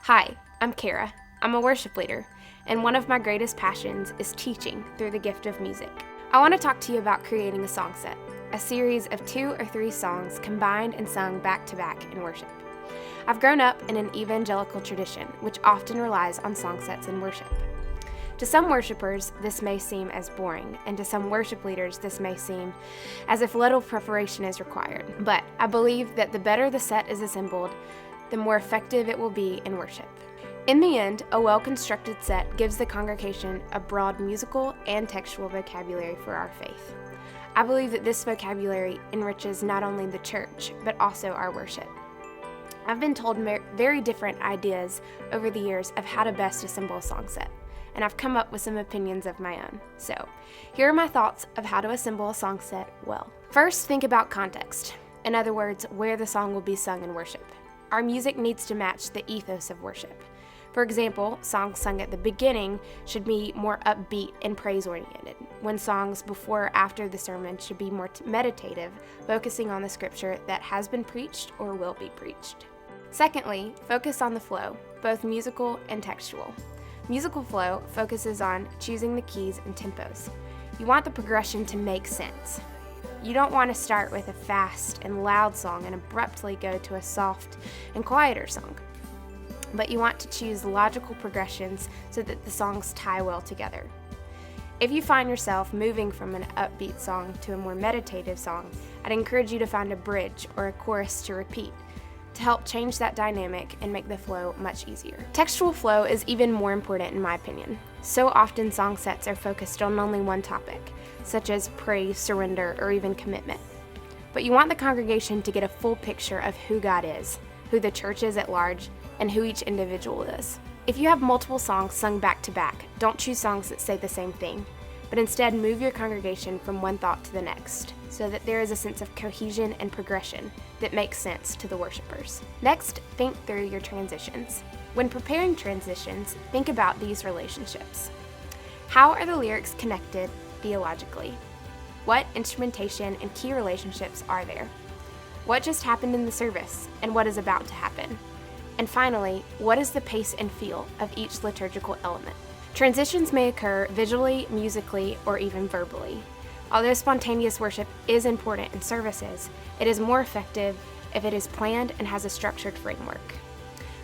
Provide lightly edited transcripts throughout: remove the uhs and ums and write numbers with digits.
Hi, I'm Kara. I'm a worship leader, and one of my greatest passions is teaching through the gift of music. I want to talk to you about creating a song set, a series of 2 or 3 songs combined and sung back to back in worship. I've grown up in an evangelical tradition, which often relies on song sets in worship. To some worshipers, this may seem as boring, and to some worship leaders, this may seem as if little preparation is required. But I believe that the better the set is assembled, the more effective it will be in worship. In the end, a well-constructed set gives the congregation a broad musical and textual vocabulary for our faith. I believe that this vocabulary enriches not only the church, but also our worship. I've been told very different ideas over the years of how to best assemble a song set, and I've come up with some opinions of my own. So, here are my thoughts of how to assemble a song set well. First, think about context. In other words, where the song will be sung in worship. Our music needs to match the ethos of worship. For example, songs sung at the beginning should be more upbeat and praise-oriented, when songs before or after the sermon should be more meditative, focusing on the scripture that has been preached or will be preached. Secondly, focus on the flow, both musical and textual. Musical flow focuses on choosing the keys and tempos. You want the progression to make sense. You don't want to start with a fast and loud song and abruptly go to a soft and quieter song. But you want to choose logical progressions so that the songs tie well together. If you find yourself moving from an upbeat song to a more meditative song, I'd encourage you to find a bridge or a chorus to repeat to help change that dynamic and make the flow much easier. Textual flow is even more important in my opinion. So often song sets are focused on only one topic, such as praise, surrender, or even commitment. But you want the congregation to get a full picture of who God is, who the church is at large, and who each individual is. If you have multiple songs sung back to back, don't choose songs that say the same thing, but instead move your congregation from one thought to the next, so that there is a sense of cohesion and progression that makes sense to the worshipers. Next, think through your transitions. When preparing transitions, think about these relationships. How are the lyrics connected theologically? What instrumentation and key relationships are there? What just happened in the service, and what is about to happen? And finally, what is the pace and feel of each liturgical element? Transitions may occur visually, musically, or even verbally. Although spontaneous worship is important in services, it is more effective if it is planned and has a structured framework.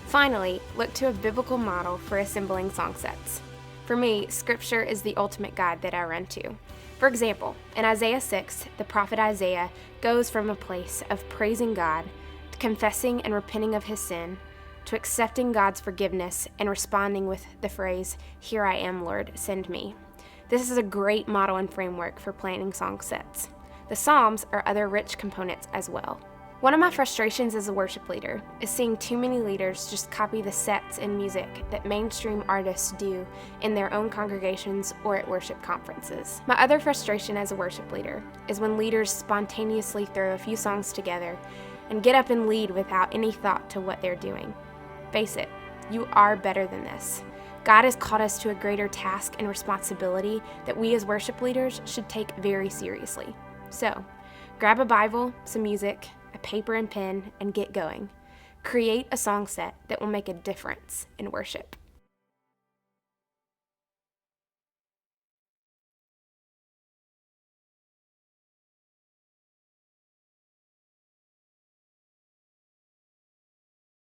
Finally, look to a biblical model for assembling song sets. For me, Scripture is the ultimate guide that I run to. For example, in Isaiah 6, the prophet Isaiah goes from a place of praising God, to confessing and repenting of his sin, to accepting God's forgiveness and responding with the phrase, "Here I am, Lord, send me." This is a great model and framework for planning song sets. The Psalms are other rich components as well. One of my frustrations as a worship leader is seeing too many leaders just copy the sets and music that mainstream artists do in their own congregations or at worship conferences. My other frustration as a worship leader is when leaders spontaneously throw a few songs together and get up and lead without any thought to what they're doing. Face it, you are better than this. God has called us to a greater task and responsibility that we as worship leaders should take very seriously. So, grab a Bible, some music, a paper and pen, and get going. Create a song set that will make a difference in worship.